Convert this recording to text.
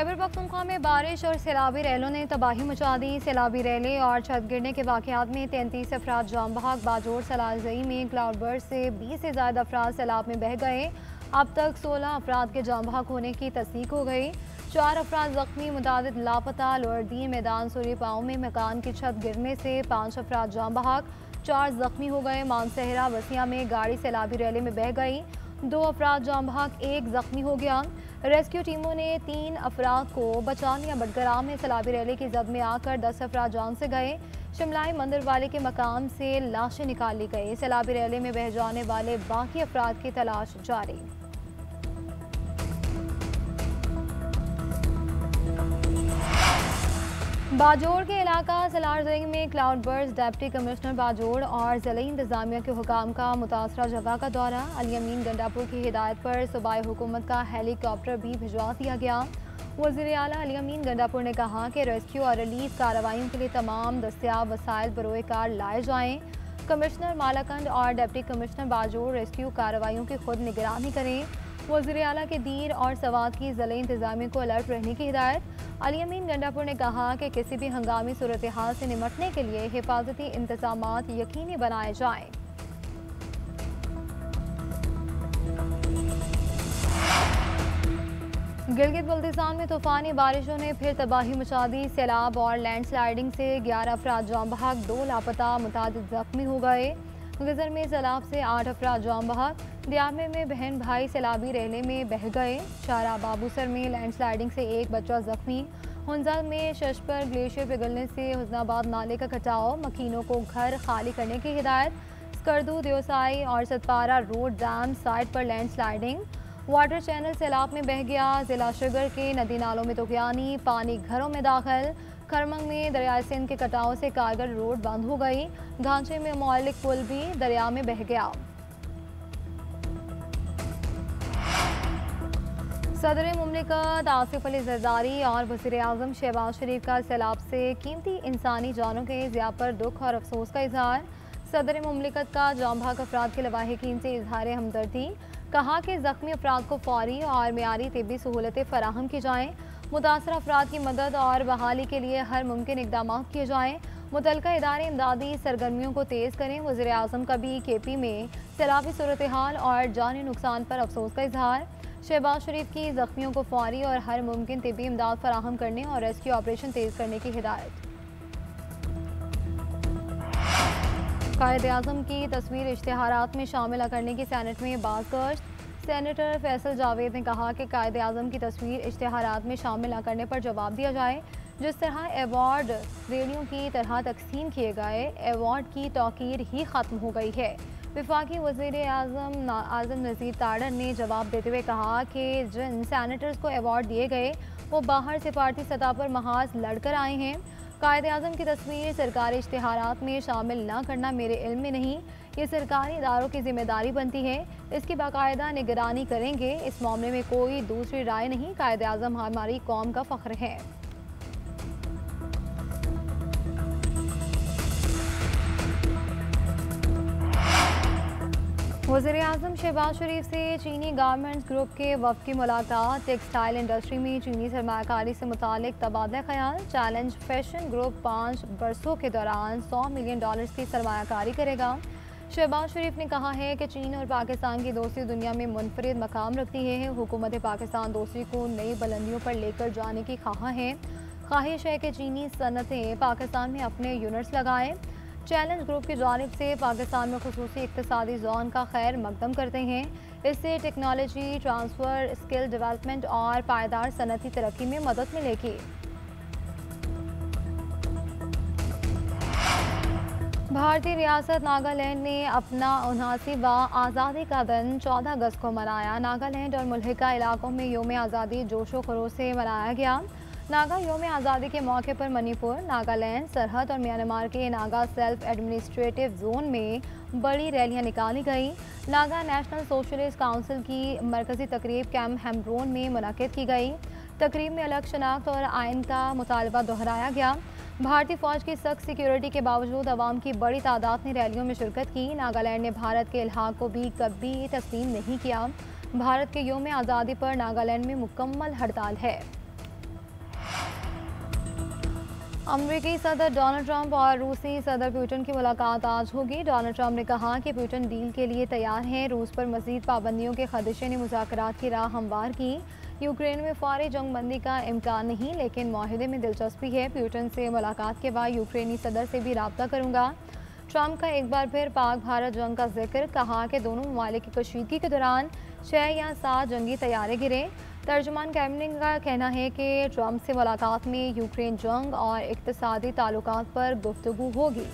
खैबर पख्तूनख्वा में बारिश और सैलाबी रैलों ने तबाही मचा दी। सैलाबी रैले और छत गिरने के वाक़यात में 33 अफराद जाम बहक। बाजोड़ सलालजई में क्लाउड बर्स्ट से 20 से ज़्यादा अफराद सैलाब में बह गए। अब तक 16 अफराद के जाम बहक होने की तस्दीक हो गई। 4 अफराद जख्मी, मुतादिद लापता। लोअरदीन मैदान सूरी पाओ में मकान की छत गिरने से 5 अफराद जाम बहक, 4 जख्मी हो गए। मानसहरा वसिया में गाड़ी सैलाबी रैले में बह गई, 2 अफराद जाम बहक, 1 जख्मी हो गया। रेस्क्यू टीमों ने 3 अफराद को बचा लिया। बटगराम में सैलाबी रैली की जद में आकर 10 अफराद जान से गए। शिमलाई मंदिर वाले के मकान से लाशें निकाल ली गई। सैलाबी रैली में बह जाने वाले बाकी अफराद की तलाश जारी। बाजोड़ के इलाका सलारजंग में cloud burst. Deputy commissioner Bajaur और ज़िला इंतजामिया के हुकाम का मुतासरा जगह का दौरा। अली अमीन गंडापुर की हिदायत पर सूबाई हुकूमत का हेलीकॉप्टर भी भिजवा दिया गया। वज़ीर आला अली अमीन गंडापुर ने कहा कि रेस्क्यू और रिलीफ कार्रवाइयों के लिए तमाम दस्तियाब वसाइल बरोए कार लाए जाएँ। कमिश्नर मालाकंड और डिप्टी कमिश्नर बाजोड़ रेस्क्यू कार्रवाइयों की खुद निगरानी करें। वज़ीर आला के दीर और सवात की ज़िला इंतजामिया को अलर्ट रहने की हिदायत। अली अमीन गंडापुर ने कहा कि किसी भी हंगामी सूरत हाल से निमटने के लिए हिफाजती इंतजामात यकीनी बनाए जाएँ। गिलगित बल्तिस्तान में तूफानी बारिशों ने फिर तबाही मचा दी। सैलाब और लैंडस्लाइडिंग से 11 अफराद जाम बहक, 2 लापता, मुतादिद जख्मी हो गए। गजर में सैलाब से 8 अफराद जाम बहक, दियामे में बहन भाई सैलाबी रैले में बह गए। शारा बाबूसर में लैंडस्लाइडिंग से 1 बच्चा जख्मी। हुंजा में शश पर ग्लेशियर पिघलने से हुस्नाबाद नाले का कटाव, मकीनों को घर खाली करने की हिदायत। स्कर्दू, देवसाई और सतपारा रोड डैम साइट पर लैंडस्लाइडिंग। वाटर चैनल सैलाब में बह गया। जिला शुगर के नदी नालों में तुगयानी, पानी घरों में दाखिल। खरमंग में दरियाए सिंध के कटाव से कारगर रोड बंद हो गई। घांचे में मौलिक पुल भी दरिया में बह गया। सदर मुमलिकत आसिफ अली जरदारी और वज़ीर आज़म शहबाज शरीफ का सैलाब से कीमती इंसानी जानों के ज़िया पर दुख और अफसोस का इजहार। सदर मुमलिकत का जाम बहक अफराद के लवाहिकीन से इजहार हमदर्दी। कहा कि ज़ख्मी अफराद को फौरी और मेयारी तिब्बी सहूलतें फराहम की जाएँ। मुतासर अफराद की मदद और बहाली के लिए हर मुमकिन इकदाम किए जाएँ। मुतलका इदारे इमदादी सरगर्मियों को तेज़ करें। वज़ीर आज़म का भी KP में सैलाबी सूरत हाल और जानी नुकसान पर अफसोस का इजहार। शहबाज शरीफ की जख्मियों को फौरी और हर मुमकिन तिब्बी इमदाद फराहम करने और रेस्क्यू ऑपरेशन तेज़ करने की हिदायत। कायद-ए-आज़म की तस्वीर इश्तिहारात में शामिल करने की सेनेट में बाज़गश्त। सेनेटर फैसल जावेद ने कहा कि कायद-ए-आज़म की तस्वीर इश्तिहारात में शामिल न करने पर जवाब दिया जाए। जिस तरह अवार्ड रेडियो की तरह तकसीम किए गए, अवार्ड की तौकीर ही ख़त्म हो गई है। वफाकी वज़ीर आज़म नज़ीर ताड़र ने जवाब देते हुए कहा कि जिन सैनेटर्स को अवार्ड दिए गए वो बाहर से पार्टी सतह पर महाज लड़कर आए हैं। कायद-ए-आज़म की तस्वीर सरकारी इश्तिहारात में शामिल न करना मेरे इल्म में नहीं, ये सरकारी इदारों की जिम्मेदारी बनती है। इसकी बाकायदा निगरानी करेंगे। इस मामले में कोई दूसरी राय नहीं। कायद-ए-आज़म हमारी कौम का फ़ख्र है। वज़ीर आज़म शहबाज शरीफ से चीनी गारमेंट्स ग्रुप के वफ़द की मुलाकात। टेक्सटाइल इंडस्ट्री में चीनी सरमायाकारी से मुतालिक तबादला ख्याल। चैलेंज फैशन ग्रुप 5 बरसों के दौरान $100 मिलियन की सरमायाकारी करेगा। शहबाज शरीफ ने कहा है कि चीन और पाकिस्तान की दोस्ती दुनिया में मुनफरिद मकाम रखती है। हुकूमत पाकिस्तान दोस्ती को नई बुलंदियों पर लेकर जाने की ख्वाहिश है कि चीनी सनतें पाकिस्तान में अपने यूनिट्स लगाएं। चैलेंज ग्रुप की जानिब से पाकिस्तान में खुसूसी इक्तिसादी जोन का खैर मकदम करते हैं। इससे टेक्नोलॉजी ट्रांसफ़र, स्किल डेवलपमेंट और पायदार सनती तरक्की में मदद मिलेगी। भारतीय रियासत नागालैंड ने अपना 79वां आज़ादी का दिन 14 अगस्त को मनाया। नागालैंड और मुल्हिका इलाकों में योम आज़ादी जोशो खरोश से मनाया गया। नागा योम आज़ादी के मौके पर मणिपुर, नागालैंड सरहद और म्यांमार के नागा सेल्फ एडमिनिस्ट्रेटिव जोन में बड़ी रैलियां निकाली गई। नागा नेशनल सोशलिस्ट काउंसिल की मरकजी तकरीब कैंप हेम्ब्रोन में मुनक़िद की गई। तकरीब में अलग शनाख्त और आइन का मुतालबा दोहराया गया। भारतीय फौज की सख्त सिक्योरिटी के बावजूद अवाम की बड़ी तादाद ने रैलियों में शिरकत की। नागालैंड ने भारत के इल्हाक को भी कभी तस्लीम नहीं किया। भारत के योम आज़ादी पर नागालैंड में मुकम्मल हड़ताल है। अमेरिकी सदर डोनाल्ड ट्रंप और रूसी सदर पुतिन की मुलाकात आज होगी। डोनाल्ड ट्रंप ने कहा कि पुतिन डील के लिए तैयार हैं। रूस पर मजीद पाबंदियों के खदशे ने मुज़ाकरात की राह हमवार की। यूक्रेन में फौरी जंग बंदी का इम्कान नहीं, लेकिन माहिदे में दिलचस्पी है। पुतिन से मुलाकात के बाद यूक्रेनी सदर से भी रब्ता करूँगा। ट्रंप का एक बार फिर पाक भारत जंग का जिक्र, कहा कि दोनों ममालिक की कशीदगी के दौरान 6 या 7 जंगी तैयारे गिरे। तर्जुमान कैमलिन का कहना है कि ट्रंप से मुलाकात में यूक्रेन जंग और इक्तिसादी ताल्लुकात पर गुफ्तगू होगी।